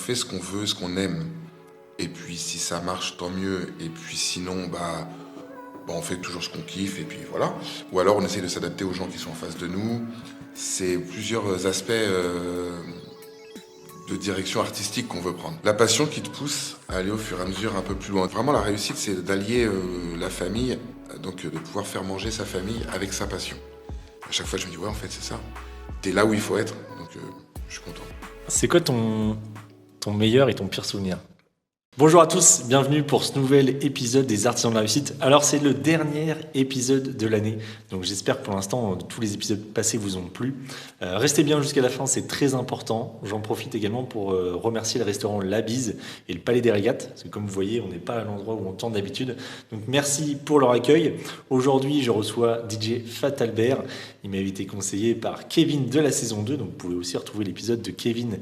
fait ce qu'on veut, ce qu'on aime. Et puis si ça marche, tant mieux. Et puis sinon, on fait toujours ce qu'on kiffe et puis voilà. Ou alors on essaie de s'adapter aux gens qui sont en face de nous. C'est plusieurs aspects de direction artistique qu'on veut prendre. La passion qui te pousse à aller au fur et à mesure un peu plus loin. Vraiment la réussite, c'est d'allier la famille, donc de pouvoir faire manger sa famille avec sa passion. À chaque fois je me dis ouais en fait c'est ça. T'es là où il faut être, donc je suis content. C'est quoi ton meilleur et ton pire souvenir ? Bonjour à tous, bienvenue pour ce nouvel épisode des Artisans de la Réussite. Alors c'est le dernier épisode de l'année, donc j'espère que pour l'instant tous les épisodes passés vous ont plu. Restez bien jusqu'à la fin, c'est très important. J'en profite également pour remercier le restaurant La Bise et le Palais des Régates, parce que comme vous voyez, on n'est pas à l'endroit où on tente d'habitude. Donc merci pour leur accueil. Aujourd'hui, je reçois DJ Fatalbert. Il m'a été conseillé par Kevin de la saison 2, donc vous pouvez aussi retrouver l'épisode de Kevin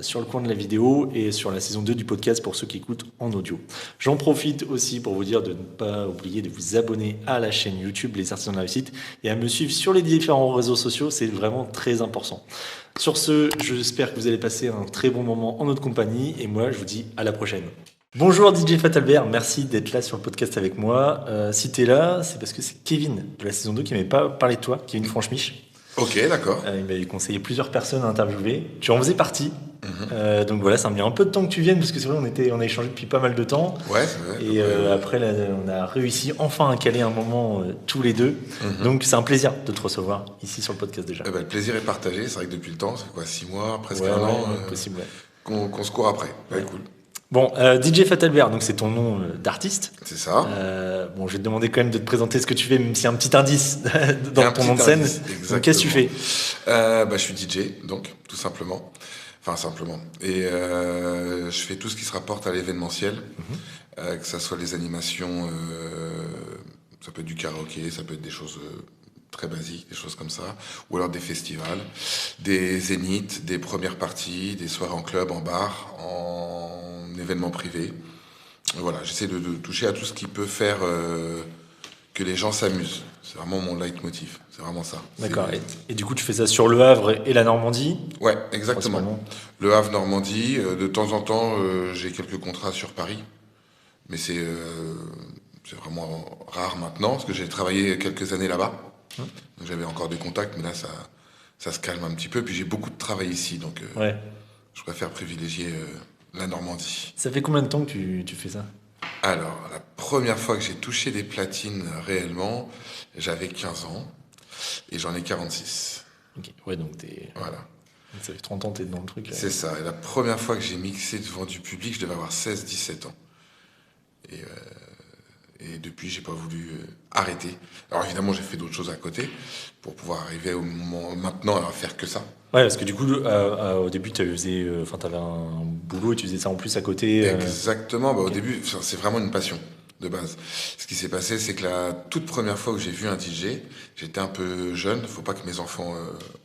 sur le coin de la vidéo et sur la saison 2 du podcast pour ceux qui écoutent en audio. J'en profite aussi pour vous dire de ne pas oublier de vous abonner à la chaîne YouTube Les Artisans de la Réussite et à me suivre sur les différents réseaux sociaux, c'est vraiment très important. Sur ce, j'espère que vous allez passer un très bon moment en notre compagnie et moi je vous dis à la prochaine. Bonjour DJ Fatalbert, merci d'être là sur le podcast avec moi. Si tu es là, c'est parce que c'est Kevin de la saison 2 qui m'avait pas parlé de toi, Kevin Franchemich. Ok, d'accord. Il m'avait conseillé plusieurs personnes à interviewer. Tu en faisais partie. Donc voilà, ça me met un peu de temps que tu viennes parce que c'est vrai, on a échangé depuis pas mal de temps. Ouais, c'est vrai. Et après, là, on a réussi enfin à caler un moment tous les deux. Donc c'est un plaisir de te recevoir ici sur le podcast déjà. Le plaisir est partagé. C'est vrai que depuis le temps, c'est quoi, 6 mois, presque Ouais, un an, possible, ouais. qu'on se court après. Ouais, cool. Bon, DJ Fatalbert, donc c'est ton nom d'artiste. C'est ça. Bon, je vais te demander quand même de te présenter ce que tu fais, même s'il y a un petit indice dans ton nom de scène. Donc, qu'est-ce que tu fais ? Je suis DJ, donc, tout simplement. Enfin, simplement. Et je fais tout ce qui se rapporte à l'événementiel, que ça soit les animations, ça peut être du karaoké, ça peut être des choses très basiques, des choses comme ça, ou alors des festivals, des zéniths, des premières parties, des soirées en club, en bar, en événements privés. Voilà, j'essaie de toucher à tout ce qui peut faire que les gens s'amusent. C'est vraiment mon leitmotiv, c'est vraiment ça. D'accord, et du coup tu fais ça sur Le Havre et la Normandie ? Ouais, exactement. Le Havre, Normandie, de temps en temps j'ai quelques contrats sur Paris, mais c'est vraiment rare maintenant, parce que j'ai travaillé quelques années là-bas, donc j'avais encore des contacts, mais là ça se calme un petit peu, puis j'ai beaucoup de travail ici, donc je préfère privilégier la Normandie. Ça fait combien de temps que tu fais ça ? Alors, la première fois que j'ai touché des platines réellement, j'avais 15 ans et j'en ai 46. Ok, ouais, donc Voilà. Ça fait 30 ans que t'es dans le truc. C'est ça. Et la première fois que j'ai mixé devant du public, je devais avoir 16-17 ans. Et depuis, j'ai pas voulu arrêter. Alors évidemment, j'ai fait d'autres choses à côté pour pouvoir arriver au moment maintenant à faire que ça. Ouais, parce que du coup, au début, t'avais un boulot et tu faisais ça en plus à côté. Exactement. Au début, c'est vraiment une passion de base. Ce qui s'est passé, c'est que la toute première fois que j'ai vu un DJ, j'étais un peu jeune, faut pas que mes enfants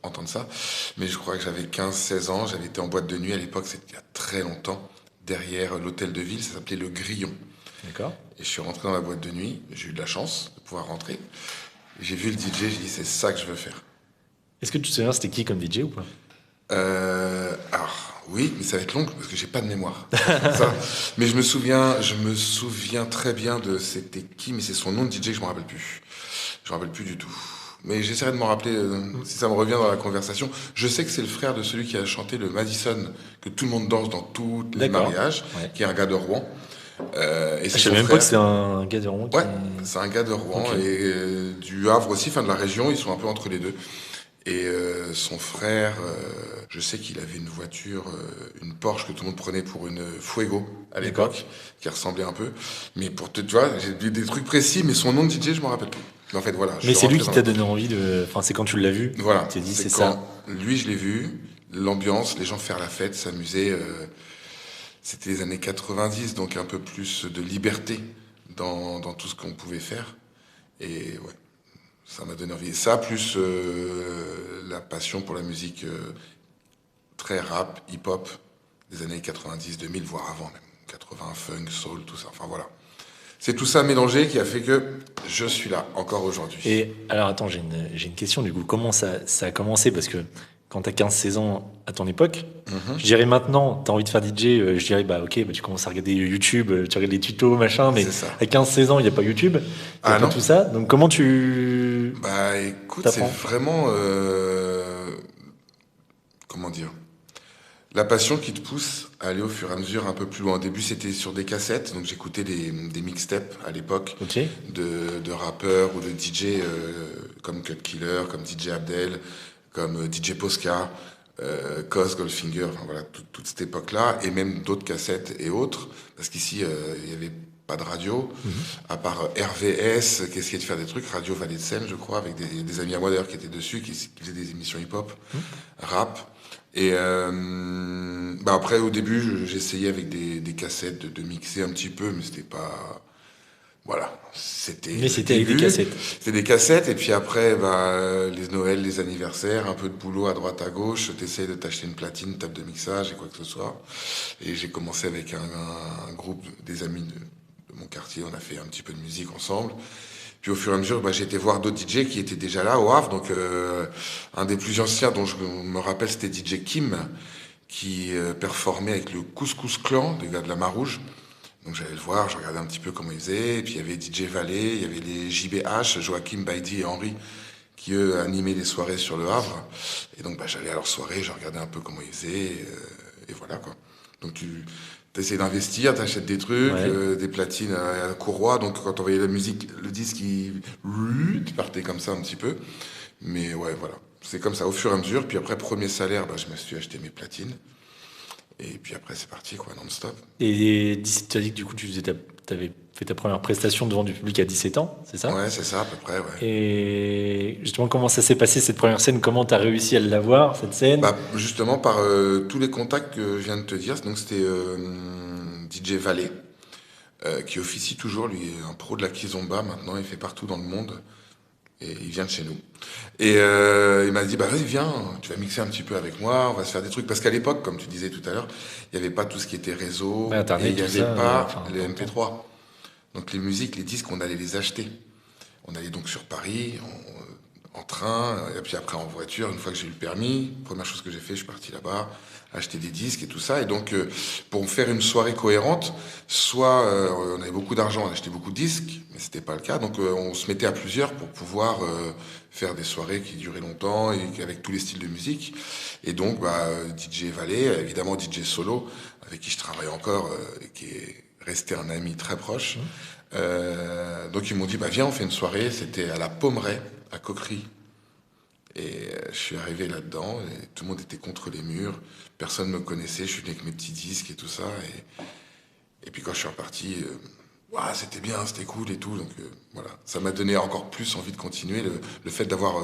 entendent ça, mais je crois que j'avais 15-16 ans, j'avais été en boîte de nuit à l'époque, c'était il y a très longtemps, derrière l'hôtel de ville, ça s'appelait Le Grillon. D'accord. Et je suis rentré dans la boîte de nuit, j'ai eu de la chance de pouvoir rentrer. J'ai vu le DJ, j'ai dit c'est ça que je veux faire. Est-ce que tu te souviens c'était qui comme DJ ou pas ? Alors oui, mais ça va être long parce que j'ai pas de mémoire. Ça. Mais je me souviens très bien de c'était qui, mais c'est son nom de DJ que je me rappelle plus. Je me rappelle plus du tout. Mais j'essaierai de m'en rappeler si ça me revient dans la conversation. Je sais que c'est le frère de celui qui a chanté le Madison que tout le monde danse dans tous les mariages, qui est un gars de Rouen. Et je savais même pas que c'est un gars de Rouen. Ouais, c'est un gars de Rouen et du Havre aussi, de la région. Ils sont un peu entre les deux. Et son frère, je sais qu'il avait une voiture, une Porsche que tout le monde prenait pour une Fuego à l'époque, qui ressemblait un peu. Mais tu vois, j'ai des trucs précis, mais son nom de DJ, je m'en rappelle plus. Mais en fait, voilà. Mais c'est lui qui t'a donné envie de. Enfin, c'est quand tu l'as vu. Voilà. Tu t'es dit, c'est quand ça. Lui, je l'ai vu, l'ambiance, les gens faire la fête, s'amuser. C'était les années 90, donc un peu plus de liberté dans tout ce qu'on pouvait faire. Et ouais. Ça m'a donné envie. Et ça, plus la passion pour la musique très rap, hip-hop des années 90, 2000, voire avant même. 80, funk, soul, tout ça. Enfin voilà. C'est tout ça mélangé qui a fait que je suis là, encore aujourd'hui. Et alors attends, j'ai une question du coup. Comment ça a commencé ? Parce que quand tu as 15-16 ans à ton époque. Mhm. Je dirais maintenant, tu as envie de faire DJ, je dirais, ok, tu commences à regarder YouTube, tu regardes les tutos, machin, mais C'est ça. à 15-16 ans, il n'y a pas YouTube, il n'y a Ah pas non? tout ça. Donc comment tu Bah écoute, c'est t'apprends? vraiment... comment dire? La passion qui te pousse à aller au fur et à mesure un peu plus loin. Au début, c'était sur des cassettes, donc j'écoutais des mixtapes à l'époque Ok. de rappeurs ou de DJ comme Cut Killer, comme DJ Abdel, comme DJ Posca, Cos, Goldfinger, enfin voilà, toute cette époque-là, et même d'autres cassettes et autres, parce qu'ici, il y avait pas de radio, à part RVS, qui essayait de faire des trucs, Radio Vallée de Seine, je crois, avec des amis à moi d'ailleurs qui étaient dessus, qui faisaient des émissions hip-hop, rap. Et bah après, au début, j'essayais avec des cassettes de mixer un petit peu, mais c'était pas. Voilà, c'était Mais le c'était avec des début. cassettes. C'était des cassettes, et puis après, bah, les Noëls, les anniversaires, un peu de boulot à droite à gauche, t'essayes de t'acheter une platine, une table de mixage et quoi que ce soit. Et j'ai commencé avec un groupe, des amis de mon quartier, on a fait un petit peu de musique ensemble. Puis au fur et à mesure, bah, j'ai été voir d'autres DJ qui étaient déjà là au Havre. Donc un des plus anciens dont je me rappelle, c'était DJ Kim, qui performait avec le Couscous Clan, des gars de la Marouge. Donc j'allais le voir, je regardais un petit peu comment il faisait. Et puis il y avait DJ Vallée, il y avait les JBH, Joachim, Baidi et Henri, qui eux animaient les soirées sur le Havre. Et donc bah, j'allais à leurs soirées, je regardais un peu comment ils faisaient. Et voilà quoi. Donc tu essaies d'investir, t'achètes des trucs, Ouais. des platines à la courroie. Donc quand on voyait la musique, le disque, tu partais comme ça un petit peu. Mais ouais, voilà. C'est comme ça, au fur et à mesure. Puis après, premier salaire, bah, je me suis acheté mes platines. Et puis après, c'est parti, quoi, non-stop. Et tu as dit que du coup, tu avais fait ta première prestation devant du public à 17 ans, c'est ça? Ouais, c'est ça, à peu près, ouais. Et justement, comment ça s'est passé cette première scène? Comment tu as réussi à l'avoir, cette scène? Bah, justement, par tous les contacts que je viens de te dire. Donc, c'était DJ Vallée, qui officie toujours, lui, est un pro de la kizomba maintenant, il fait partout dans le monde. Et il vient de chez nous. Et il m'a dit, bah vas-y, viens, tu vas mixer un petit peu avec moi, on va se faire des trucs. Parce qu'à l'époque, comme tu disais tout à l'heure, il n'y avait pas tout ce qui était réseau, Ouais, Internet, et il n'y tout avait ça, pas enfin, les dans le temps. MP3. Donc les musiques, les disques, on allait les acheter. On allait donc sur Paris, en train, et puis après en voiture, une fois que j'ai eu le permis. Première chose que j'ai fait, je suis parti là-bas, acheter des disques et tout ça. Et donc, pour faire une soirée cohérente, soit on avait beaucoup d'argent, on achetait beaucoup de disques, mais c'était pas le cas. Donc, on se mettait à plusieurs pour pouvoir faire des soirées qui duraient longtemps et avec tous les styles de musique. Et donc, bah, DJ Vallée, évidemment DJ Solo, avec qui je travaille encore, et qui est resté un ami très proche. Donc ils m'ont dit, bah viens, on fait une soirée. C'était à la Pommeraye, à Coquery. Et je suis arrivé là-dedans, et tout le monde était contre les murs. Personne ne me connaissait, je suis venu avec mes petits disques et tout ça. Et puis quand je suis reparti, ouah, c'était bien, c'était cool et tout. Donc voilà, ça m'a donné encore plus envie de continuer. Le fait d'avoir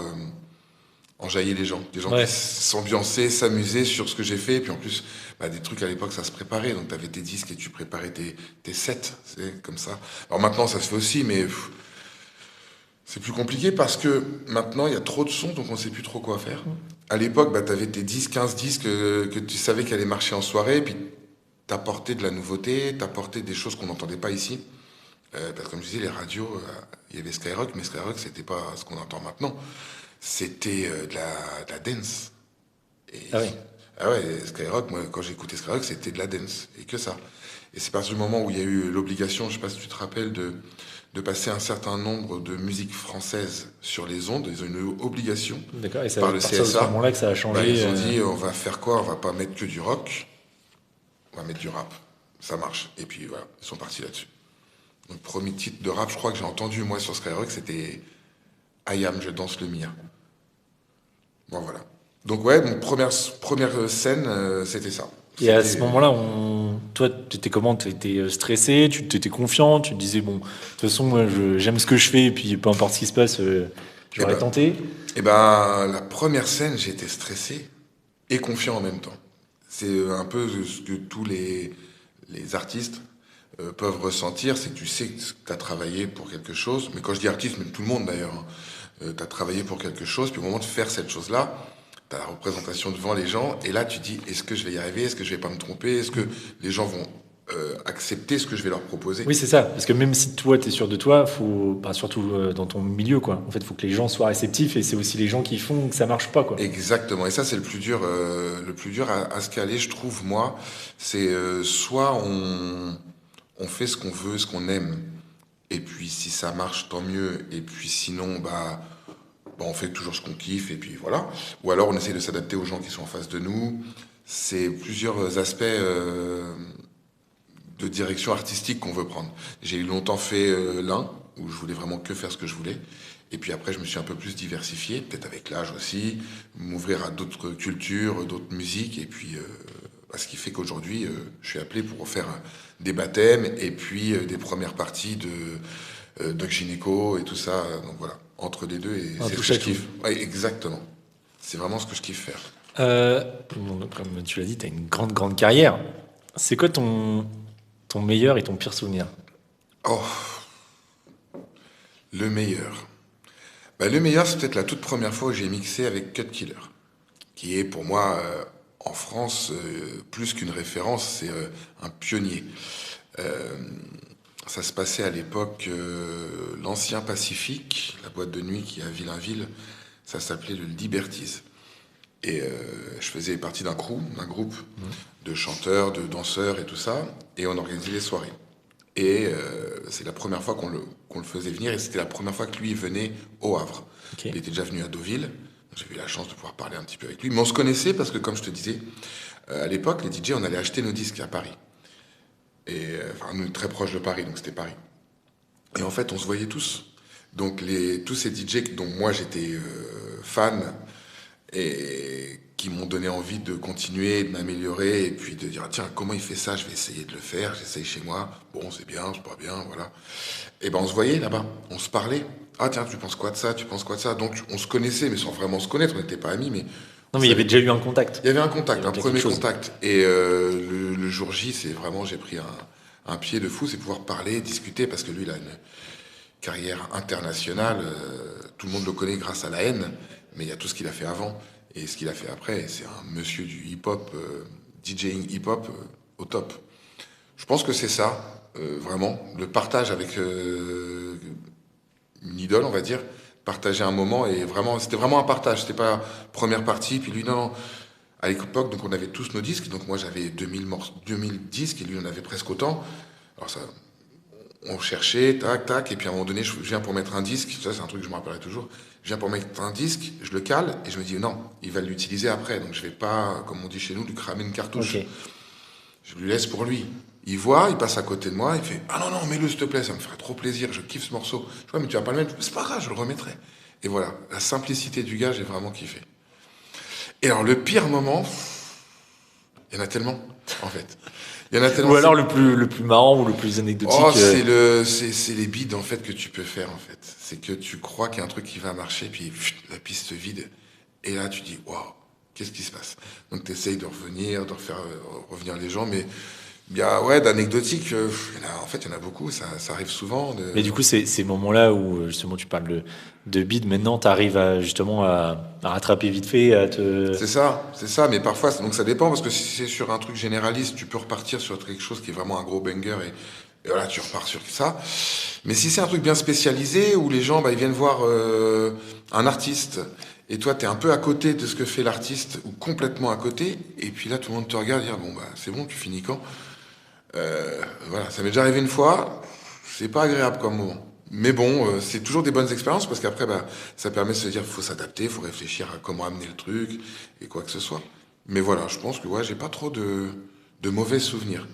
enjaillé les gens. Des gens Ouais. qui s'ambiançaient, s'amusaient sur ce que j'ai fait. Et puis en plus, bah, des trucs à l'époque, ça se préparait. Donc tu avais tes disques et tu préparais tes sets, c'est comme ça. Alors maintenant, ça se fait aussi, mais c'est plus compliqué parce que maintenant, il y a trop de sons, donc on sait plus trop quoi faire. À l'époque, bah, tu avais tes 10, 15 disques que tu savais qu'elle allaient marcher en soirée, et puis t'apportais de la nouveauté, t'apportais des choses qu'on n'entendait pas ici. Parce que comme je disais, les radios, il y avait Skyrock, mais Skyrock, c'était pas ce qu'on entend maintenant. C'était de la dance. Et, Ah oui. ah ouais, Skyrock, moi, quand j'écoutais Skyrock, c'était de la dance, et que ça. Et c'est à partir du moment où il y a eu l'obligation, je sais pas si tu te rappelles, de passer un certain nombre de musiques françaises sur les ondes. Ils ont une obligation D'accord. Et ça par va le partir de ce CSA. moment-là que ça a Bah, changé. ils ont dit, on va faire quoi? On va pas mettre que du rock, on va mettre du rap. Ça marche. Et puis voilà, ils sont partis là-dessus. Donc, premier titre de rap, je crois que j'ai entendu, moi, sur Skyrock, c'était I Am, je danse le Mia. Bon, voilà. Donc, ouais, mon première scène, c'était ça. Et à ce C'était- moment-là, toi, tu étais comment? Tu étais stressé? Tu étais confiant? Tu te disais, bon, de toute façon, moi, j'aime ce que je fais, et puis peu importe ce qui se passe, Eh j'aurais ben, tenté. eh ben, la première scène, j'étais stressé et confiant en même temps. C'est un peu ce que tous les artistes peuvent ressentir, c'est que tu sais que tu as travaillé pour quelque chose, mais quand je dis artiste, mais tout le monde d'ailleurs, tu as travaillé pour quelque chose, puis au moment de faire cette chose-là, tu as la représentation devant les gens, et là tu dis, est-ce que je vais y arriver, est-ce que je vais pas me tromper, est-ce que les gens vont accepter ce que je vais leur proposer. Oui, c'est ça. Parce que même si toi, tu es sûr de toi, faut, surtout dans ton milieu, quoi. En fait, il faut que les gens soient réceptifs et c'est aussi les gens qui font que ça marche pas, quoi. Exactement. Et ça, c'est le plus dur à se caler, je trouve, moi. C'est soit on fait ce qu'on veut, ce qu'on aime, et puis si ça marche, tant mieux. Et puis sinon, on fait toujours ce qu'on kiffe, et puis voilà. Ou alors on essaie de s'adapter aux gens qui sont en face de nous. C'est plusieurs aspects de direction artistique qu'on veut prendre. J'ai longtemps fait l'un, où je voulais vraiment que faire ce que je voulais. Et puis après, je me suis un peu plus diversifié, peut-être avec l'âge aussi, m'ouvrir à d'autres cultures, d'autres musiques. Et puis, ce qui fait qu'aujourd'hui, je suis appelé pour faire des baptêmes et puis des premières parties de gynéco et tout ça. Donc voilà, entre les deux, et c'est ce que je kiffe. Ouais, exactement. C'est vraiment ce que je kiffe faire. Comme tu l'as dit, tu as une grande, grande carrière. C'est quoi ton meilleur et ton pire souvenir? Oh, le meilleur. Le meilleur, c'est peut-être la toute première fois où j'ai mixé avec Cut Killer, qui est pour moi, en France, plus qu'une référence, c'est un pionnier. Ça se passait à l'époque, l'ancien Pacifique, la boîte de nuit qui est à Villainville, ça s'appelait le Liberties. Et je faisais partie d'un crew, d'un groupe de chanteurs, de danseurs et tout ça, et on organisait les soirées. Et c'est la première fois qu'on le faisait venir, et c'était la première fois que lui venait au Havre. Okay. Il était déjà venu à Deauville, j'ai eu la chance de pouvoir parler un petit peu avec lui. Mais on se connaissait parce que, comme je te disais, à l'époque, les DJ, on allait acheter nos disques à Paris. Et nous, très proche de Paris, donc c'était Paris. Et en fait, on se voyait tous. Donc tous ces DJ dont moi j'étais fan, et qui m'ont donné envie de continuer, de m'améliorer, et puis de dire, tiens, comment il fait ça, je vais essayer de le faire, j'essaye chez moi, bon, c'est bien, c'est pas bien, voilà. Et on se voyait là-bas, on se parlait. Ah tiens, tu penses quoi de ça, tu penses quoi de ça? Donc on se connaissait, mais sans vraiment se connaître, on n'était pas amis, mais... Non, mais il y avait déjà eu un contact. Il y avait un contact, un premier contact. Et le jour J, c'est vraiment, j'ai pris un pied de fou, c'est pouvoir parler, discuter, parce que lui, il a une carrière internationale, tout le monde le connaît grâce à la haine, mais il y a tout ce qu'il a fait avant et ce qu'il a fait après. C'est un monsieur du hip-hop, DJing hip-hop au top. Je pense que c'est ça, vraiment, le partage avec une idole, on va dire, partager un moment, et vraiment, c'était vraiment un partage, c'était pas première partie, puis lui, non. À l'époque, donc on avait tous nos disques, donc moi j'avais 2000 disques, et lui en avait presque autant. Alors ça, on cherchait, tac, tac, et puis à un moment donné, je viens pour mettre un disque, ça c'est un truc que je me rappellerai toujours, je viens pour mettre un disque, je le cale, et je me dis non, il va l'utiliser après, donc je vais pas, comme on dit chez nous, lui cramer une cartouche. Okay. Je lui laisse pour lui. Il voit, il passe à côté de moi, il fait « Ah non, non, mets-le s'il te plaît, ça me ferait trop plaisir, je kiffe ce morceau. » Je vois, mais tu vas pas le mettre, c'est pas grave, je le remettrai. Et voilà, la simplicité du gars, j'ai vraiment kiffé. Et alors, le pire moment, il y en a tellement, en fait. Il y en a tellement. Ou alors le plus marrant ou le plus anecdotique. Oh, c'est les bides, en fait, que tu peux faire, en fait. C'est que tu crois qu'il y a un truc qui va marcher, puis la piste se vide. Et là, tu dis « Waouh, qu'est-ce qui se passe ?» Donc, tu essayes de revenir, de refaire revenir les gens, mais... Il y a, d'anecdotiques, en fait, il y en a beaucoup, ça arrive souvent. Mais du coup, c'est ces moments-là où, justement, tu parles de bide, maintenant, tu arrives justement à rattraper vite fait, à te... C'est ça, mais parfois, donc ça dépend, parce que si c'est sur un truc généraliste, tu peux repartir sur quelque chose qui est vraiment un gros banger, et voilà, tu repars sur ça. Mais si c'est un truc bien spécialisé, où les gens, ils viennent voir un artiste, et toi, tu es un peu à côté de ce que fait l'artiste, ou complètement à côté, et puis là, tout le monde te regarde et dit, bon, c'est bon, tu finis quand ? Voilà, ça m'est déjà arrivé une fois, c'est pas agréable comme moment. Mais bon, c'est toujours des bonnes expériences parce qu'après, ça permet de se dire qu'il faut s'adapter, il faut réfléchir à comment amener le truc et quoi que ce soit. Mais voilà, je pense que j'ai pas trop de mauvais souvenirs.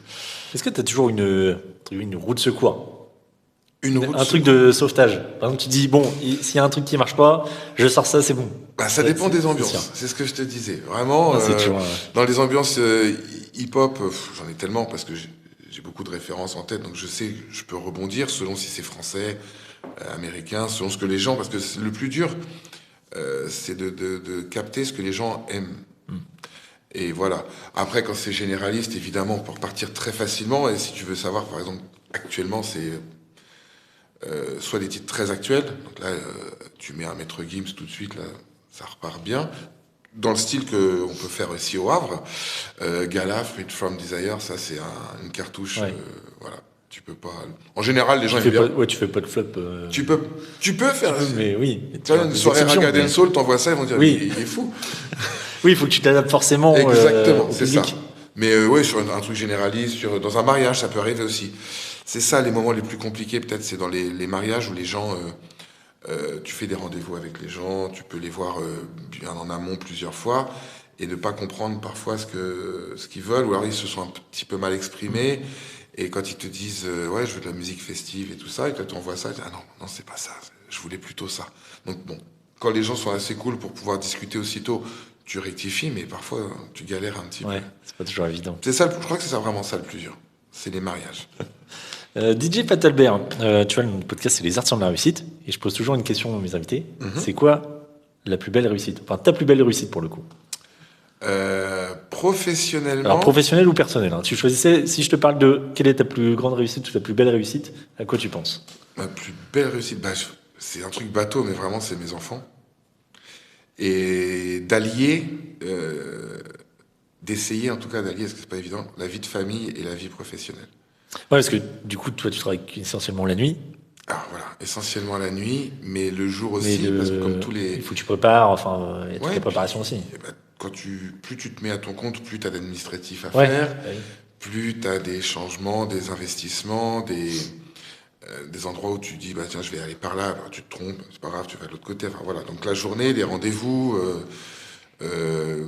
Est-ce que tu as toujours une roue de secours? Un truc de sauvetage. Par exemple, tu dis, bon, s'il y a un truc qui marche pas, je sors ça, c'est bon. Ça dépend des ambiances, c'est ce que je te disais. Vraiment, dans les ambiances hip-hop, j'en ai tellement parce que j'ai beaucoup de références en tête, donc je sais, je peux rebondir selon si c'est français, américain, selon ce que les gens... Parce que le plus dur, c'est de capter ce que les gens aiment. Et voilà. Après, quand c'est généraliste, évidemment, on peut repartir très facilement. Et si tu veux savoir, par exemple, actuellement, c'est soit des titres très actuels. Donc là, tu mets un Maître Gims tout de suite, là, ça repart bien. dans le style qu'on peut faire ici au Havre. Gala, Freed from Desire, ça c'est une cartouche. Ouais. Voilà, tu peux pas. En général, les gens Tu aiment fais pas, bien. ouais, tu fais pas de flop. Tu peux, tu peux faire. Mais oui, mais Tu vois, une des soirée exceptions, Raga mais- Soul, t'envoies ça, ils vont dire Oui. il est fou. Oui, il faut que tu t'adaptes forcément Exactement, au c'est public. ça. Mais ouais, sur un truc généraliste, dans un mariage, ça peut arriver aussi. C'est ça, les moments les plus compliqués, peut-être, c'est dans les mariages où les gens, tu fais des rendez-vous avec les gens, tu peux les voir bien en amont plusieurs fois et ne pas comprendre parfois ce qu'ils veulent, ou alors ils se sont un petit peu mal exprimés. Et quand ils te disent, ouais, je veux de la musique festive et tout ça, et quand tu envoies ça, tu dis, ah non, non, c'est pas ça, je voulais plutôt ça. Donc bon, quand les gens sont assez cool pour pouvoir discuter aussitôt, tu rectifies, mais parfois tu galères un petit peu. Ouais, c'est pas toujours évident. C'est ça, je crois que c'est ça vraiment ça le plus dur. C'est les mariages. DJ Fatalbert, tu vois, le podcast, c'est les artisans de la réussite. Et je pose toujours une question à mes invités. C'est quoi la plus belle réussite? Enfin, ta plus belle réussite pour le coup. Professionnellement, Alors, professionnelle ou personnelle, hein. Tu choisissais, si je te parle de quelle est ta plus grande réussite ou ta plus belle réussite, à quoi tu penses? ma plus belle réussite, c'est un truc bateau, mais vraiment, c'est mes enfants. Et d'essayer en tout cas d'allier, parce que c'est pas évident, la vie de famille et la vie professionnelle. Ouais, parce que du coup, toi, tu travailles essentiellement la nuit. Alors voilà, essentiellement la nuit, mais le jour Mais aussi, parce que comme tous il les... faut que tu prépares, enfin, il y a toute Ouais, la préparation aussi. eh ben, plus tu te mets à ton compte, plus tu as d'administratifs à Ouais. faire, Oui. plus tu as des changements, des investissements, des endroits où tu dis, bah tiens, je vais aller par là, alors tu te trompes, c'est pas grave, tu vas de l'autre côté. Enfin voilà, donc la journée, les rendez-vous,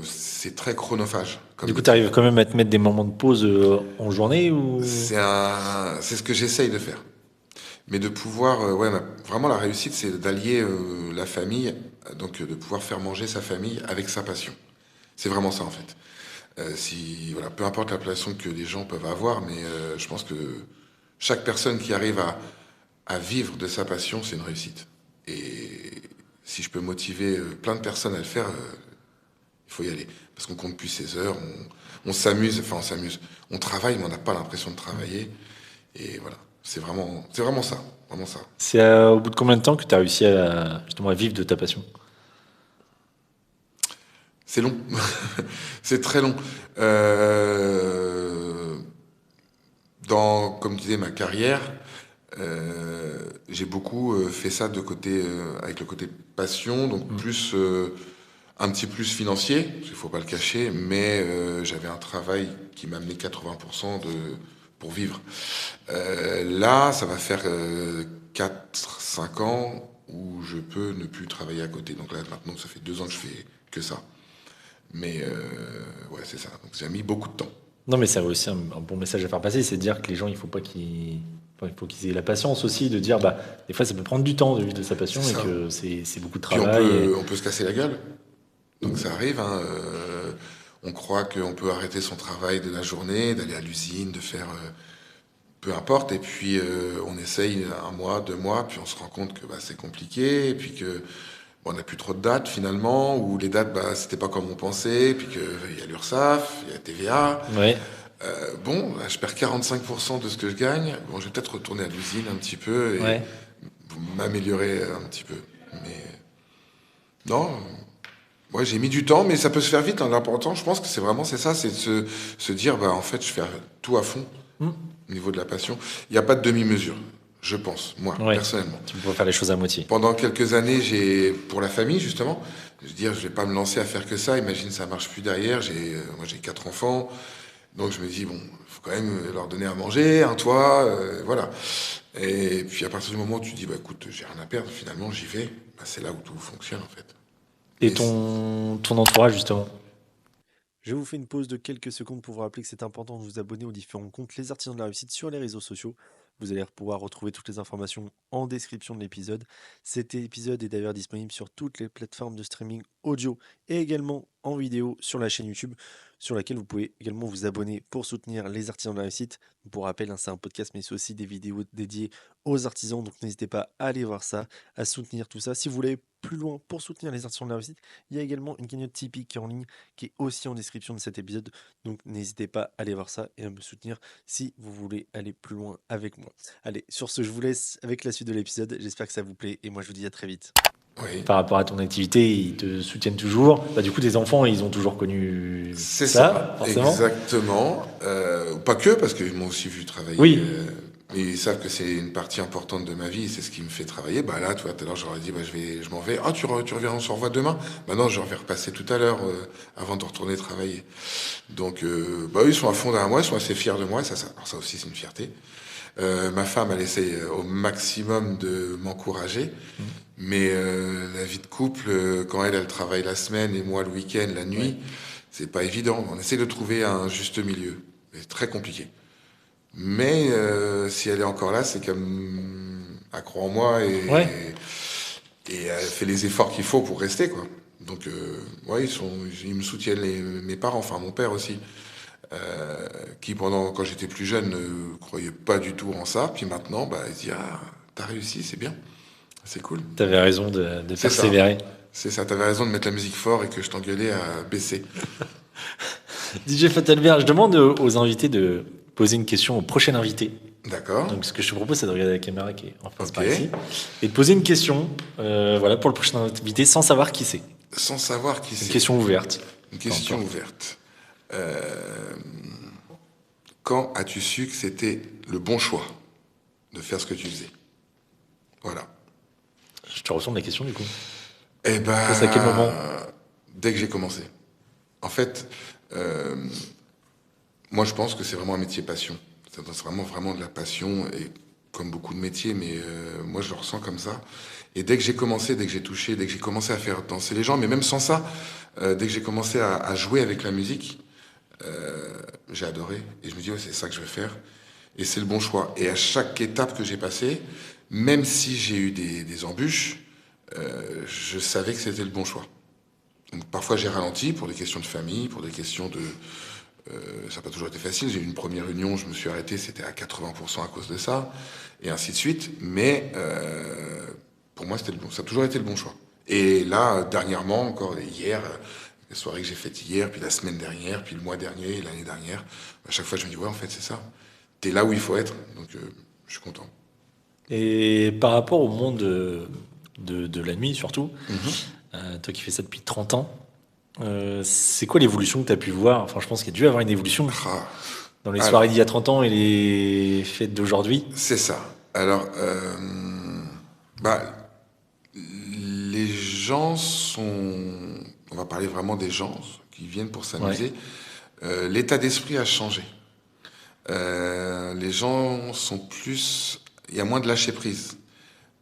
c'est très chronophage. Du coup, tu arrives quand même à te mettre des moments de pause en journée ou... C'est ce que j'essaye de faire. Mais de pouvoir, ouais, vraiment la réussite, c'est d'allier la famille, donc de pouvoir faire manger sa famille avec sa passion. C'est vraiment ça en fait. Voilà, peu importe la passion que les gens peuvent avoir, mais je pense que chaque personne qui arrive à vivre de sa passion, c'est une réussite. Et si je peux motiver plein de personnes à le faire, il faut y aller. Parce qu'on compte plus ses heures, on s'amuse, enfin on s'amuse. On travaille, mais on n'a pas l'impression de travailler. Et voilà, c'est vraiment ça, vraiment ça. C'est au bout de combien de temps que tu as réussi justement à vivre de ta passion? C'est long, c'est très long. Comme disais, ma carrière, j'ai beaucoup fait ça avec le côté passion, donc plus un petit plus financier, il faut pas le cacher, mais j'avais un travail qui m'amenait 80% pour vivre. Là, ça va faire 4-5 ans où je peux ne plus travailler à côté. Donc là, maintenant, ça fait 2 ans que je fais que ça. Mais ouais, c'est ça. Donc j'ai mis beaucoup de temps. Non, mais c'est aussi un bon message à faire passer, c'est de dire que les gens, il faut pas qu'ils... enfin, il faut qu'ils aient la patience aussi de dire, bah, des fois, ça peut prendre du temps de vivre de sa passion C'est et ça. que c'est beaucoup de Puis travail. on peut se casser la gueule. Donc ça arrive. Hein, on croit qu'on peut arrêter son travail de la journée, d'aller à l'usine, de faire peu importe. Et puis on essaye 1 mois, 2 mois, puis on se rend compte que bah, c'est compliqué, et puis que bon, on n'a plus trop de dates finalement, ou les dates, bah, c'était pas comme on pensait, puis qu'il y a l'URSSAF, il y a la TVA. Ouais. Bon, là, je perds 45% de ce que je gagne. Bon, je vais peut-être retourner à l'usine un petit peu et Ouais. m'améliorer un petit peu. Mais non, ouais, j'ai mis du temps, mais ça peut se faire vite. Hein. L'important, je pense que c'est ça, c'est de se dire, bah, en fait, je fais tout à fond au niveau de la passion. Il n'y a pas de demi-mesure, je pense, moi, Ouais. personnellement. Tu peux faire les choses à moitié. Pendant quelques années, pour la famille, justement, je veux dire, je vais pas me lancer à faire que ça. Imagine, ça marche plus derrière. Moi, j'ai 4 enfants. Donc, je me dis, bon, il faut quand même leur donner à manger, un toit, voilà. Et puis, à partir du moment où tu dis, bah, écoute, j'ai rien à perdre, finalement, j'y vais, bah, c'est là où tout fonctionne, en fait. Et Et ton entourage, justement? Je vous fais une pause de quelques secondes pour vous rappeler que c'est important de vous abonner aux différents comptes Les Artisans de la Réussite sur les réseaux sociaux. Vous allez pouvoir retrouver toutes les informations en description de l'épisode. Cet épisode est d'ailleurs disponible sur toutes les plateformes de streaming audio et également en vidéo sur la chaîne YouTube, sur laquelle vous pouvez également vous abonner pour soutenir les artisans de la réussite. Pour rappel, hein, c'est un podcast, mais c'est aussi des vidéos dédiées aux artisans, donc n'hésitez pas à aller voir ça, à soutenir tout ça. Si vous voulez aller plus loin pour soutenir les artisans de la réussite, il y a également une cagnotte Tipeee qui est en ligne, qui est aussi en description de cet épisode. Donc n'hésitez pas à aller voir ça et à me soutenir si vous voulez aller plus loin avec moi. Allez, sur ce, je vous laisse avec la suite de l'épisode. J'espère que ça vous plaît et moi je vous dis à très vite. Oui. par rapport à ton activité, ils te soutiennent toujours. Bah, du coup, tes enfants, ils ont toujours connu C'est ça, ça, forcément. exactement. Pas que, parce qu'ils m'ont aussi vu travailler. Oui. Mais ils savent que c'est une partie importante de ma vie, c'est ce qui me fait travailler. Bah là, tu vois, tout à l'heure, j'aurais dit, bah, je m'en vais. Ah, tu reviens, on se revoit demain? Bah non, je vais repasser tout à l'heure, avant de retourner travailler. Donc, bah, eux, ils sont à fond derrière moi, ils sont assez fiers de moi, alors ça aussi, c'est une fierté. Ma femme, elle essaie au maximum de m'encourager. Mais la vie de couple, quand elle travaille la semaine et moi le week-end, la nuit, c'est pas évident. On essaie de trouver un juste milieu. C'est très compliqué. Mais si elle est encore là, c'est qu'elle croit en moi Ouais. et elle fait les efforts qu'il faut pour rester, quoi. Donc, ouais, ils me soutiennent, mes parents, enfin mon père aussi, qui quand j'étais plus jeune, ne croyait pas du tout en ça. Puis maintenant, bah, il se dit, ah, t'as réussi, c'est bien, c'est cool. Tu avais raison de C'est ça. persévérer. C'est ça, t'avais raison de mettre la musique fort et que je t'engueulais à baisser. DJ Fatalbert, je demande aux invités de poser une question au prochain invité. D'accord. Donc, ce que je te propose, c'est de regarder la caméra qui est en face Ok. par ici et de poser une question, voilà, pour le prochain invité, sans savoir qui c'est. Sans savoir qui Une c'est. question ouverte. Une question Peu importe. ouverte. Quand as-tu su que c'était le bon choix de faire ce que tu faisais? Voilà. Je te retourne la question, du coup. Eh ben, C'est à quel moment? dès que j'ai commencé. En fait, moi je pense que c'est vraiment un métier passion. C'est vraiment de la passion, et comme beaucoup de métiers, mais moi je le ressens comme ça. Et dès que j'ai commencé, dès que j'ai touché, dès que j'ai commencé à faire danser les gens, mais même sans ça, dès que j'ai commencé à jouer avec la musique, j'ai adoré. Et je me dis, ouais, c'est ça que je vais faire. Et c'est le bon choix. Et à chaque étape que j'ai passée, même si j'ai eu des embûches, je savais que c'était le bon choix. Donc, parfois j'ai ralenti pour des questions de famille, pour des questions de... ça n'a pas toujours été facile. J'ai eu une première réunion, je me suis arrêté, c'était à 80% à cause de ça, et ainsi de suite. Mais pour moi, ça a toujours été le bon choix. Et là, dernièrement, encore hier, les soirées que j'ai faites hier, puis la semaine dernière, puis le mois dernier, et l'année dernière, à chaque fois je me dis, ouais, en fait, c'est ça. T'es là où il faut être, donc je suis content. Et par rapport au monde de la nuit, surtout, Mhm. toi qui fais ça depuis 30 ans, c'est quoi l'évolution que tu as pu voir? Enfin, je pense qu'il y a dû avoir une évolution Ah, dans les alors, soirées d'il y a 30 ans et les fêtes d'aujourd'hui. c'est ça. Alors, bah, les gens sont... On va parler vraiment des gens qui viennent pour s'amuser. L'état d'esprit a changé. Les gens sont plus... Il y a moins de lâcher prise.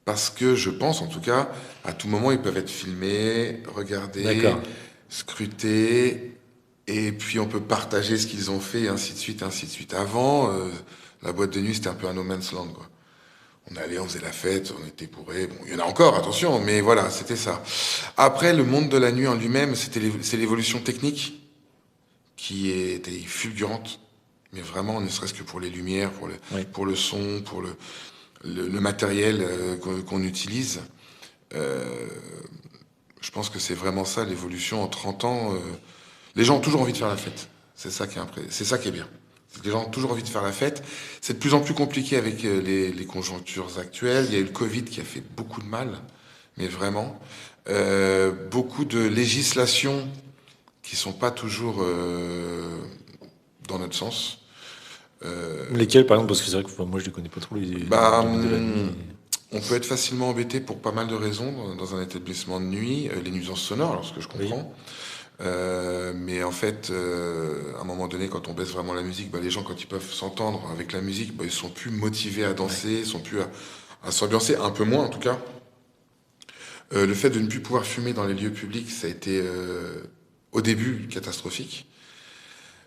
Parce que je pense, en tout cas, à tout moment, ils peuvent être filmés, regardés, D'accord. scrutés, et puis on peut partager ce qu'ils ont fait, et ainsi de suite, ainsi de suite. Avant, la boîte de nuit, c'était un peu un no man's land, quoi. On allait, on faisait la fête, on était bourrés. Bon, il y en a encore, attention, mais voilà, c'était ça. Après, le monde de la nuit en lui-même, c'est l'évolution technique qui était fulgurante. Mais vraiment, ne serait-ce que pour les lumières, Oui. pour le son, pour le matériel qu'on utilise. Je pense que c'est vraiment ça, l'évolution en 30 ans. Les gens ont toujours envie de faire la fête. C'est ça c'est ça qui est bien. C'est que les gens ont toujours envie de faire la fête. C'est de plus en plus compliqué avec les conjonctures actuelles. Il y a eu le Covid qui a fait beaucoup de mal, mais vraiment. Beaucoup de législations qui sont pas toujours dans notre sens. Lesquels, par exemple, parce que c'est vrai que moi je les connais pas trop, les Bah, domaines de la nuit. on peut être facilement embêté pour pas mal de raisons dans un établissement de nuit. Les nuisances sonores, alors ce que je comprends. Mais en fait, à un moment donné, quand on baisse vraiment la musique, bah, les gens, quand ils peuvent s'entendre avec la musique, bah, ils sont plus motivés à danser, ils sont plus à s'ambiancer, un peu moins en tout cas. Le fait de ne plus pouvoir fumer dans les lieux publics, ça a été au début catastrophique.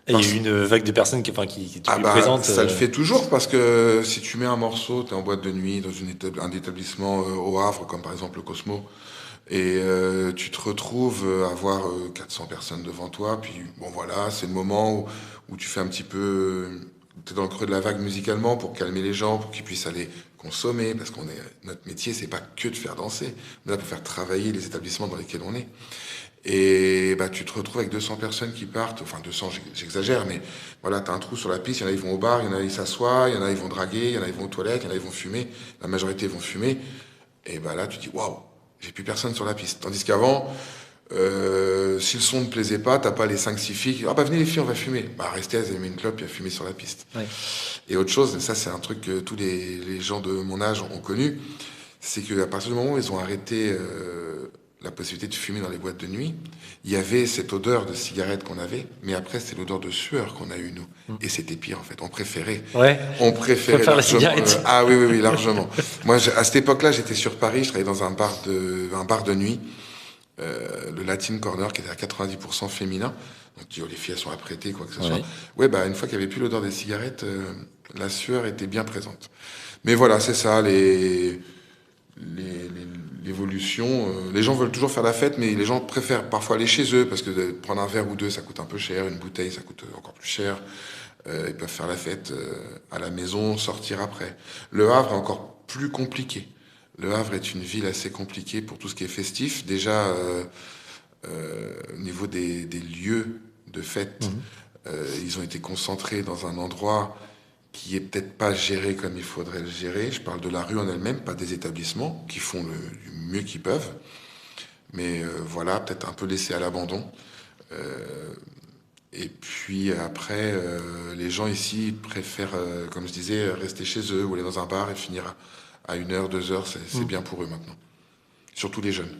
Et il y a eu une vague de personnes qui Ah lui bah, présentent. ça le fait toujours parce que si tu mets un morceau, t'es en boîte de nuit, dans un établissement au Havre, comme par exemple le Cosmo, et tu te retrouves à avoir 400 personnes devant toi, puis bon voilà, c'est le moment où tu fais un petit peu... T'es dans le creux de la vague musicalement pour calmer les gens, pour qu'ils puissent aller consommer, parce notre métier, c'est pas que de faire danser, mais là pour faire travailler les établissements dans lesquels on est. Et bah, tu te retrouves avec 200 personnes qui partent, enfin 200, j'exagère, mais voilà, t'as un trou sur la piste, il y en a, ils vont au bar, il y en a, ils s'assoient, il y en a, ils vont draguer, il y en a, ils vont aux toilettes, il y en a, ils vont fumer, la majorité vont fumer. Et bah là, tu dis, waouh, j'ai plus personne sur la piste. Tandis qu'avant, si le son ne plaisait pas, t'as pas les 5-6 filles qui, ah bah venez les filles, on va fumer. Bah restez, elles avaient mis une clope et elles fumaient sur la piste. Ouais. Et autre chose, ça c'est un truc que tous les gens de mon âge ont connu, c'est qu'à partir du moment où ils ont arrêté la possibilité de fumer dans les boîtes de nuit, il y avait cette odeur de cigarette qu'on avait, mais après c'est l'odeur de sueur qu'on a eu nous. Et c'était pire en fait, on préférait. Ouais. On préférait Préfère la largement, cigarette. ah oui, oui, oui, largement. Moi, à cette époque-là, j'étais sur Paris, je travaillais dans un bar de nuit, le Latin Corner, qui était à 90% féminin. Donc, les filles, elles sont apprêtées, quoi que ce soit. Ouais. Ouais, bah, une fois qu'il n'y avait plus l'odeur des cigarettes, la sueur était bien présente. Mais voilà, c'est ça, l'évolution. Les gens veulent toujours faire la fête, mais les gens préfèrent parfois aller chez eux, parce que de prendre un verre ou deux, ça coûte un peu cher. Une bouteille, ça coûte encore plus cher. Ils peuvent faire la fête à la maison, sortir après. Le Havre est encore plus compliqué. Le Havre est une ville assez compliquée pour tout ce qui est festif. Déjà, au niveau des lieux de fête, ils ont été concentrés dans un endroit qui est peut-être pas géré comme il faudrait le gérer. Je parle de la rue en elle-même, pas des établissements qui font du mieux qu'ils peuvent. Mais voilà, peut-être un peu laissé à l'abandon. Et puis après, les gens ici préfèrent, comme je disais, rester chez eux ou aller dans un bar et finir à 1 heure, 2 heures. C'est bien pour eux maintenant. Surtout les jeunes.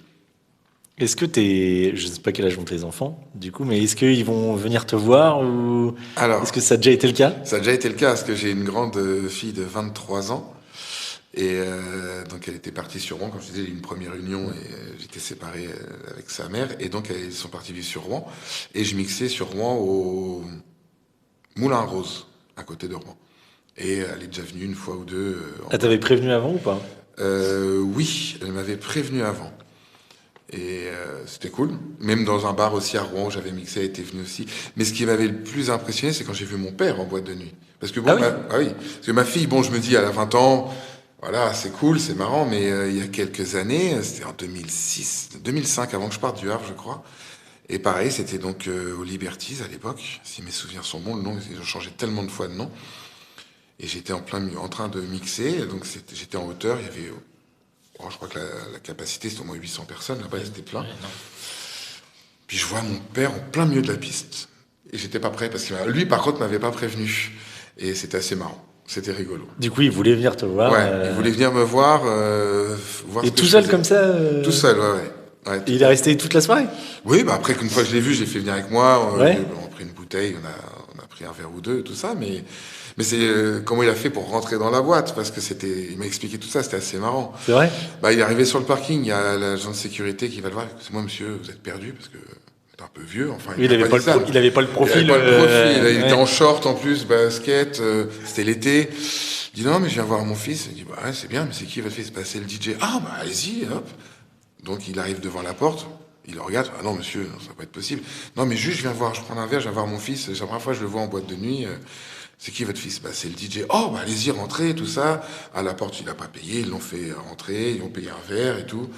Est-ce que je sais pas quel âge ont tes enfants, du coup, mais est-ce qu'ils vont venir te voir ou Alors, est-ce que ça a déjà été le cas? ça a déjà été le cas parce que j'ai une grande fille de 23 ans. Et donc elle était partie sur Rouen, comme je disais, une première union et j'étais séparé avec sa mère. Et donc ils sont partis vivre sur Rouen. Et je mixais sur Rouen au Moulin Rose, à côté de Rouen. Et elle est déjà venue une fois ou deux. Elle t'avait prévenu avant ou pas? Oui, elle m'avait prévenu avant. Et c'était cool. Même dans un bar aussi à Rouen où j'avais mixé, elle était venue aussi. Mais ce qui m'avait le plus impressionné, c'est quand j'ai vu mon père en boîte de nuit. Parce que bon, oui. Parce que ma fille, bon, je me dis, elle a 20 ans, voilà, c'est cool, c'est marrant, mais il y a quelques années, c'était en 2005, avant que je parte du Havre, je crois. Et pareil, c'était donc au Liberties à l'époque, si mes souvenirs sont bons, le nom, ils ont changé tellement de fois de nom. Et j'étais en train de mixer, donc j'étais en hauteur, il y avait, je crois que la capacité c'était au moins 800 personnes, là-bas c'était plein. Puis je vois mon père en plein milieu de la piste. Et j'étais pas prêt, parce que lui par contre m'avait pas prévenu. Et c'était assez marrant. C'était rigolo. Du coup, il voulait venir te voir. Ouais, il voulait venir me voir. Voir Et ce que tout je seul faisais. comme ça Tout seul, ouais. Et il est resté toute la soirée? Oui, bah après qu'une fois que je l'ai vu, j'ai fait venir avec moi. Ouais. On a pris une bouteille, on a pris un verre ou deux, tout ça. Mais c'est comment il a fait pour rentrer dans la boîte, parce que il m'a expliqué tout ça, c'était assez marrant. C'est vrai? Bah, il est arrivé sur le parking, il y a l'agent de sécurité qui va le voir. C'est moi, monsieur, vous êtes perdu parce que vous êtes un peu vieux. Enfin, Il avait pas le profil. Il avait pas le profil. Il était ouais. en short en plus, basket. C'était l'été. Il dit non, mais je viens voir mon fils. Il dit bah ouais, c'est bien, mais c'est qui votre fils? Bah c'est le DJ. Ah bah allez-y, hop. Donc il arrive devant la porte. Il le regarde. Ah non, monsieur, non, ça va pas être possible. Non, mais juste je prends un verre, je viens voir mon fils. C'est la première fois que je le vois en boîte de nuit. C'est qui votre fils? Bah c'est le DJ. Oh bah allez-y, rentrez, tout ça. À la porte, il a pas payé. Ils l'ont fait rentrer. Ils ont payé un verre et tout.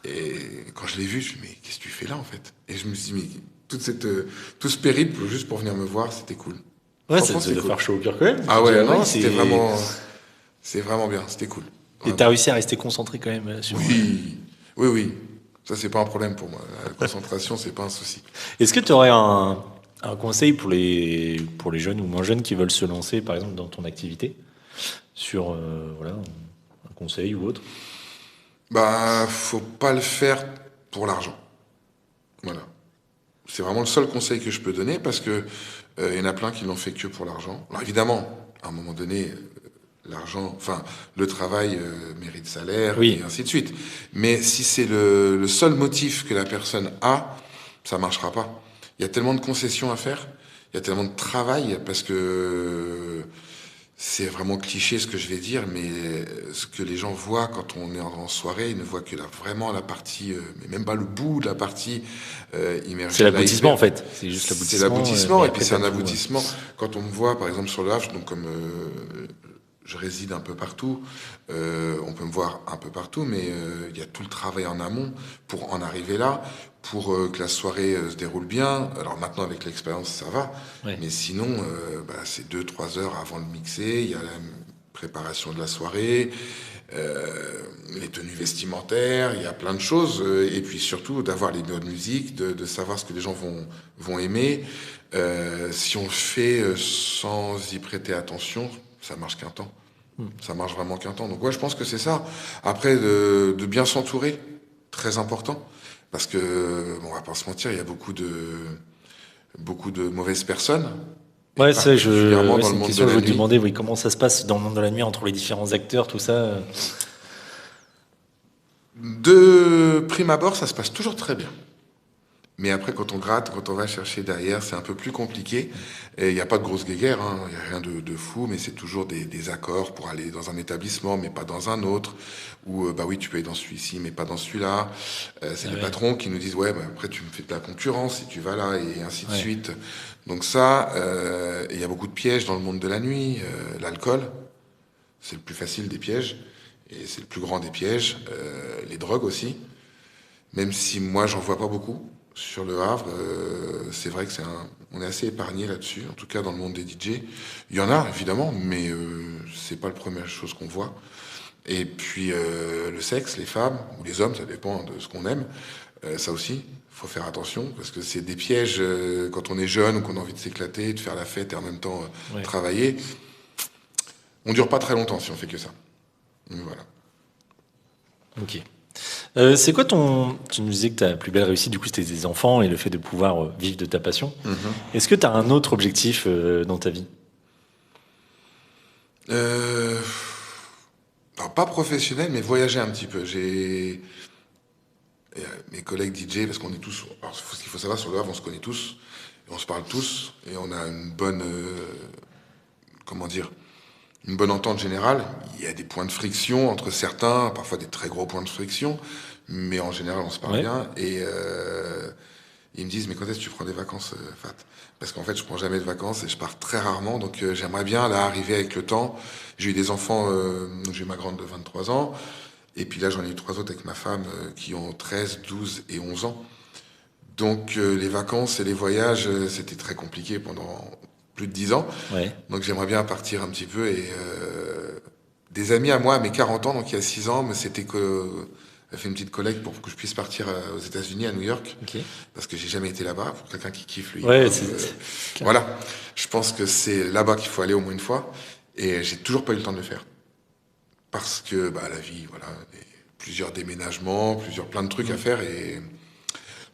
Et quand je l'ai vu, je me suis dit, mais qu'est-ce que tu fais là en fait? Et je me suis dit, mais tout ce périple juste pour venir me voir, c'était cool. Ouais, ça Franchement, devait cool. faire chaud au cœur quand même. Ah ouais, non, c'est c'est vraiment bien, c'était cool. Et t'as réussi à rester concentré quand même sur. Oui. Ça, c'est pas un problème pour moi. La concentration, c'est pas un souci. Est-ce que tu aurais un conseil pour les jeunes ou moins jeunes qui veulent se lancer, par exemple, dans ton activité, sur voilà, un conseil ou autre? Bah, faut pas le faire pour l'argent. Voilà. C'est vraiment le seul conseil que je peux donner parce que y en a plein qui l'ont fait que pour l'argent. Alors évidemment, à un moment donné, l'argent, enfin, le travail mérite salaire Oui. et ainsi de suite. Mais si c'est le seul motif que la personne a, ça marchera pas. Il y a tellement de concessions à faire, il y a tellement de travail parce que c'est vraiment cliché ce que je vais dire, mais ce que les gens voient quand on est en soirée, ils ne voient que vraiment la partie, mais même pas le bout de la partie immergée. C'est l'aboutissement en fait. C'est juste l'aboutissement. C'est l'aboutissement, et après, puis c'est un t'as tout, aboutissement. Quand on me voit, par exemple, sur le Havre, donc comme je réside un peu partout, on peut me voir un peu partout, mais il y a tout le travail en amont pour en arriver là, pour que la soirée se déroule bien. Alors maintenant, avec l'expérience, ça va. Ouais. Mais sinon, c'est 2-3 heures avant de mixer. Il y a la préparation de la soirée, les tenues vestimentaires, il y a plein de choses. Et puis surtout d'avoir les bonnes musiques, de savoir ce que les gens vont aimer. Si on le fait sans y prêter attention, ça marche qu'un temps. Ça marche vraiment qu'un temps. Donc ouais, je pense que c'est ça. Après, de bien s'entourer, très important. Parce que, bon, on va pas se mentir, il y a beaucoup de mauvaises personnes. Ouais, ça, Particulièrement ouais, dans c'est le une monde question de que je la voulais te nuit. demander, oui, comment ça se passe dans le monde de la nuit entre les différents acteurs, tout ça. De prime abord, ça se passe toujours très bien. Mais après, quand on gratte, quand on va chercher derrière, c'est un peu plus compliqué. Et il n'y a pas de grosse guéguerre, hein. Il n'y a rien de fou, mais c'est toujours des accords pour aller dans un établissement, mais pas dans un autre. Ou, bah oui, tu peux aller dans celui-ci, mais pas dans celui-là. C'est Ah les ouais. patrons qui nous disent, ouais, bah après, tu me fais de la concurrence si tu vas là, et ainsi de Ouais. suite. Donc ça, et il y a beaucoup de pièges dans le monde de la nuit. L'alcool, c'est le plus facile des pièges, et c'est le plus grand des pièges. Les drogues aussi. Même si moi, j'en vois pas beaucoup. Sur le Havre, c'est vrai que on est assez épargné là-dessus, en tout cas dans le monde des DJ. Il y en a évidemment, mais c'est pas la première chose qu'on voit. Et puis le sexe, les femmes ou les hommes, ça dépend de ce qu'on aime. Ça aussi, faut faire attention parce que c'est des pièges quand on est jeune ou qu'on a envie de s'éclater, de faire la fête et en même temps Ouais. travailler. On dure pas très longtemps si on fait que ça. Donc, voilà. Ok. C'est quoi tu nous disais que ta plus belle réussite, du coup, c'était tes enfants et le fait de pouvoir vivre de ta passion. Est-ce que tu as un autre objectif dans ta vie? Euh, alors, pas professionnel, mais voyager un petit peu. J'ai mes collègues DJ, parce qu'on est tous. Alors, ce qu'il faut savoir sur le Havre, on se connaît tous, et on se parle tous, et on a une bonne, comment dire, une bonne entente générale. Il y a des points de friction entre certains, parfois des très gros points de friction, mais en général, on se parle Ouais. bien. Et ils me disent, mais quand est-ce que tu prends des vacances, Fat? Parce qu'en fait, je prends jamais de vacances et je pars très rarement, donc j'aimerais bien là arriver avec le temps. J'ai eu des enfants, donc j'ai eu ma grande de 23 ans, et puis là j'en ai eu trois autres avec ma femme qui ont 13, 12 et 11 ans. Donc les vacances et les voyages, c'était très compliqué pendant plus de 10 ans. Ouais. Donc j'aimerais bien partir un petit peu et des amis à moi à mes 40 ans, donc il y a 6 ans, mais c'était que elle fait une petite collecte pour que je puisse partir aux États-Unis, à New York, Ok. parce que j'ai jamais été là-bas. Pour quelqu'un qui kiffe le Ouais, hip-hop, voilà. Je pense que c'est là-bas qu'il faut aller au moins une fois, et j'ai toujours pas eu le temps de le faire, parce que bah la vie, voilà, plusieurs déménagements, plein de trucs à faire, et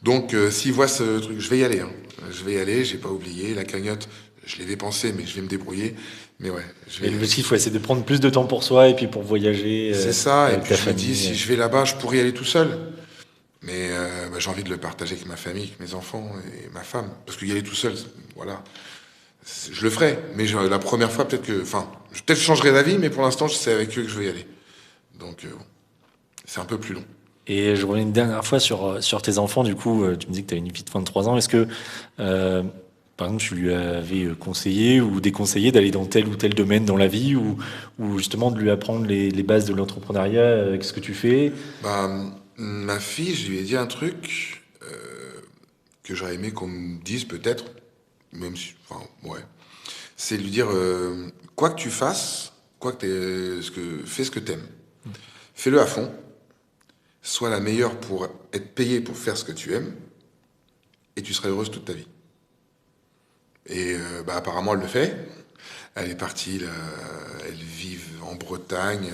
donc s'ils voient ce truc, je vais y aller. Hein. Je vais y aller. J'ai pas oublié la cagnotte. Je l'ai dépensé, mais je vais me débrouiller. Mais ouais, je Et vais. l'objectif, ouais, c'est de prendre plus de temps pour soi et puis pour voyager C'est ça, et avec puis ta je me dis, famille. si je vais là-bas, je pourrais y aller tout seul. Mais bah, j'ai envie de le partager avec ma famille, avec mes enfants et ma femme. Parce qu'y aller tout seul, voilà. Je le ferai, mais la première fois, peut-être que. Enfin, peut-être je changerai d'avis, mais pour l'instant, c'est avec eux que je vais y aller. Donc, bon, c'est un peu plus long. Et je reviens une dernière fois sur tes enfants. Du coup, tu me dis que tu as une fille de 23 ans. Est-ce que, par exemple, tu lui avais conseillé ou déconseillé d'aller dans tel ou tel domaine dans la vie ou justement de lui apprendre les bases de l'entrepreneuriat avec ce que tu fais? Bah, ma fille, je lui ai dit un truc que j'aurais aimé qu'on me dise peut-être, même si, enfin, ouais, c'est lui dire quoi que tu fasses, fais ce que t'aimes, fais-le à fond, sois la meilleure pour être payée pour faire ce que tu aimes, et tu seras heureuse toute ta vie. Et bah, apparemment, elle le fait. Elle est partie, là, elle vit en Bretagne,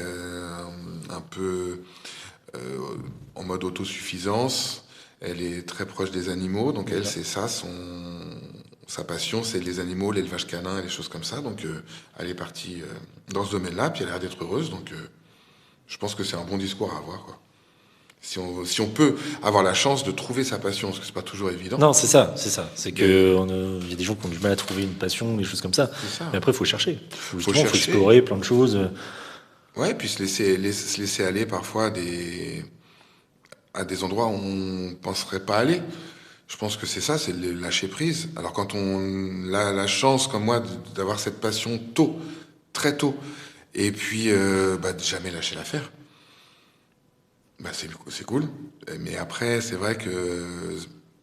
un peu euh, en mode autosuffisance. Elle est très proche des animaux, donc elle, D'accord. c'est ça, sa passion, c'est les animaux, l'élevage canin et les choses comme ça. Donc elle est partie dans ce domaine-là, puis elle a l'air d'être heureuse. Donc je pense que c'est un bon discours à avoir, quoi. Si on peut avoir la chance de trouver sa passion, parce que c'est pas toujours évident. Non, c'est ça, c'est ça. C'est Mais- que il y a des gens qui ont du mal à trouver une passion, des choses comme ça. C'est ça. Mais après, il faut chercher. Faut chercher. explorer plein de choses. Ouais, puis se laisser aller parfois à des endroits où on penserait pas aller. Je pense que c'est ça, c'est le lâcher prise. Alors quand on a la chance, comme moi, d'avoir cette passion tôt, très tôt, et puis bah, de jamais lâcher l'affaire, bah, c'est cool. Mais après, c'est vrai que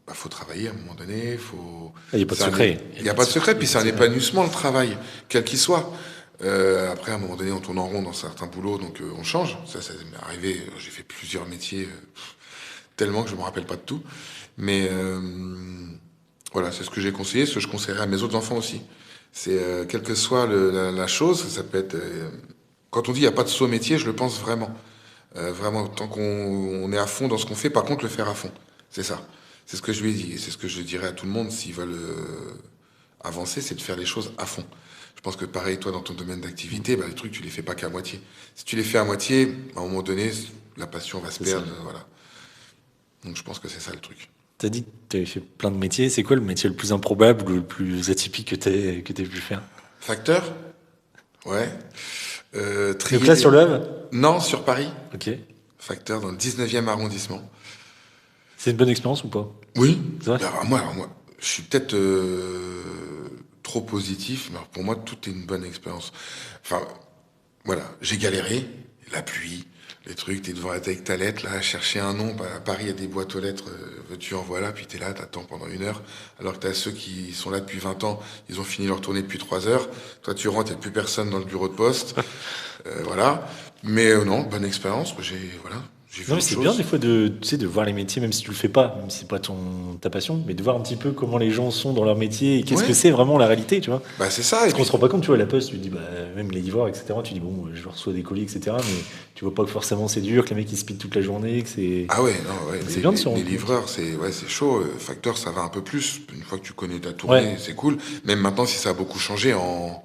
bah, faut travailler à un moment donné, faut. Il n'y a pas de c'est un- secret. Il n'y a pas de secret, puis c'est un épanouissement le travail, quel qu'il soit. Après, à un moment donné, on tourne en rond dans certains boulots, donc on change. Ça m'est arrivé. J'ai fait plusieurs métiers, tellement que je me rappelle pas de tout. Mais voilà, c'est ce que j'ai conseillé, ce que je conseillerais à mes autres enfants aussi. C'est quelle que soit la chose, ça peut être. Quand on dit il n'y a pas de saut métier, je le pense vraiment. Vraiment, tant qu'on est à fond dans ce qu'on fait, par contre, le faire à fond. C'est ça. C'est ce que je lui ai dit. Et c'est ce que je dirais à tout le monde s'ils veulent avancer, c'est de faire les choses à fond. Je pense que pareil, toi, dans ton domaine d'activité, les trucs, tu les fais pas qu'à moitié. Si tu les fais à moitié, à un moment donné, la passion va se perdre. Voilà. Donc je pense que c'est ça le truc. T'as dit que t'avais fait plein de métiers. C'est quoi le métier le plus improbable ou le plus atypique que t'aies pu faire? Facteur? Ouais. Donc là, sur le Havre? Non, sur Paris. Ok. Facteur dans le 19e arrondissement. C'est une bonne expérience ou pas? Oui. C'est vrai? Alors, moi, je suis peut-être trop positif, mais alors, pour moi, tout est une bonne expérience. Enfin, voilà, j'ai galéré, la pluie, les trucs, t'es devant avec ta lettre, là, à chercher un nom. À Paris, il y a des boîtes aux lettres, veux-tu en voilà, puis t'es là, t'attends pendant 1 heure, alors que t'as ceux qui sont là depuis 20 ans, ils ont fini leur tournée depuis 3 heures. Toi, tu rentres, il n'y a plus personne dans le bureau de poste. Voilà. Mais non, bonne expérience. J'ai vu Non, mais autre c'est chose. bien des fois de voir les métiers, même si tu le fais pas, même si c'est pas ta passion, mais de voir un petit peu comment les gens sont dans leur métier et qu'est-ce Ouais. que c'est vraiment la réalité, tu vois. C'est ça. Parce qu'on se rend pas compte, tu vois, à la poste, tu te dis, même les livreurs, etc., tu dis, bon, je reçois des colis, etc., mais tu vois pas que forcément c'est dur, que les mecs ils speedent toute la journée, que c'est. Ah ouais, non, ouais. C'est bien de se rendre Les compte. livreurs, c'est chaud. Facteur, ça va un peu plus. Une fois que tu connais ta tournée, c'est cool. Même maintenant, si ça a beaucoup changé en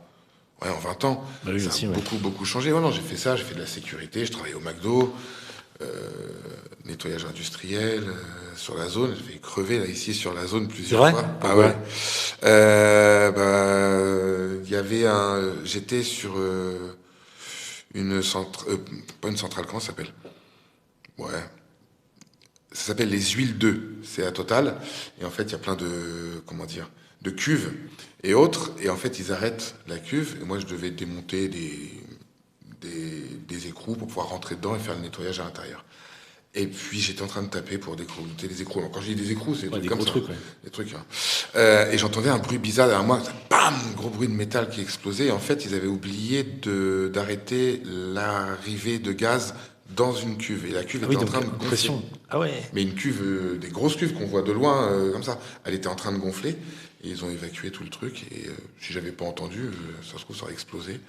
20 ans, Bah oui, ça aussi, a ouais. beaucoup changé. Ouais, non, j'ai fait ça, j'ai fait de la sécurité, je travaillais au McDo, nettoyage industriel, sur la zone. J'ai fait crever, là, ici, sur la zone, plusieurs C'est vrai fois. Pourquoi Ouais. Il y avait j'étais sur une centrale, pas une centrale, comment ça s'appelle? Ouais. Ça s'appelle les huiles 2. C'est à Total. Et en fait, il y a plein de cuves et autres. Et en fait, ils arrêtent la cuve. Et moi, je devais démonter des écrous pour pouvoir rentrer dedans et faire le nettoyage à l'intérieur. Et puis, j'étais en train de taper pour démonter des écrous. Alors, quand je dis des écrous, c'est des trucs des comme gros ça. trucs, ouais. Des trucs, hein. Et j'entendais un bruit bizarre derrière moi. Bam! Gros bruit de métal qui explosait. Et en fait, ils avaient oublié d'arrêter l'arrivée de gaz dans une cuve. Et la cuve Ah était oui, en donc train de gonfler. pression. Ah ouais. Mais une cuve, des grosses cuves qu'on voit de loin, comme ça, elle était en train de gonfler. Et ils ont évacué tout le truc. Et si j'avais pas entendu, ça se trouve, ça aurait explosé.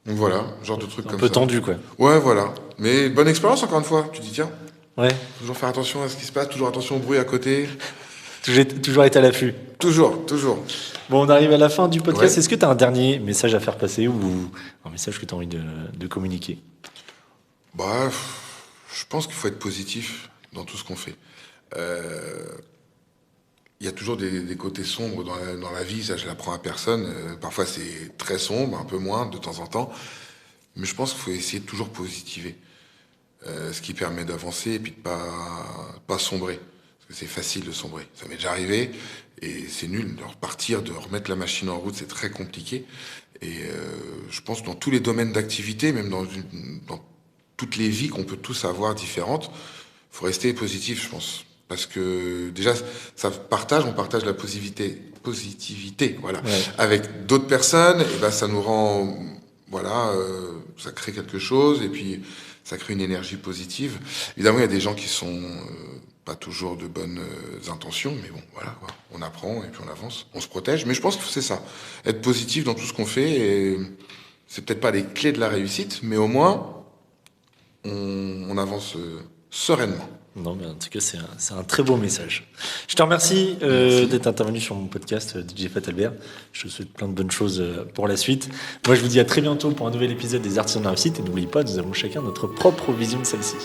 Donc voilà, genre de truc Un comme peu ça. tendu, quoi. Ouais, voilà. Mais bonne expérience, encore une fois. Tu dis, tiens, Ouais. toujours faire attention à ce qui se passe, toujours attention au bruit à côté. Toujours été à l'affût. Toujours. Bon, on arrive à la fin du podcast. Ouais. Est-ce que tu as un dernier message à faire passer ou un message que tu as envie de communiquer? Je pense qu'il faut être positif dans tout ce qu'on fait. Il y a toujours des côtés sombres dans la vie, ça je l'apprends à personne. Parfois c'est très sombre, un peu moins de temps en temps. Mais je pense qu'il faut essayer de toujours positiver. Ce qui permet d'avancer et puis de pas sombrer. Parce que c'est facile de sombrer. Ça m'est déjà arrivé et c'est nul de repartir, de remettre la machine en route, c'est très compliqué. Et je pense dans tous les domaines d'activité, même dans toutes les vies qu'on peut tous avoir différentes, faut rester positif, je pense. Parce que déjà, on partage la positivité, voilà, Ouais. avec d'autres personnes, et ça nous rend, voilà, ça crée quelque chose, et puis ça crée une énergie positive. Évidemment, il y a des gens qui sont pas toujours de bonnes intentions, mais bon, voilà, quoi. On apprend et puis on avance, on se protège. Mais je pense que c'est ça, être positif dans tout ce qu'on fait, et c'est peut-être pas les clés de la réussite, mais au moins on avance sereinement. Non, mais en tout cas, c'est un très beau message. Je te remercie Merci. d'être intervenu sur mon podcast, DJ Fat Albert. Je te souhaite plein de bonnes choses pour la suite. Moi, je vous dis à très bientôt pour un nouvel épisode des Artisans de la Réussite. Et n'oubliez pas, nous avons chacun notre propre vision de celle-ci.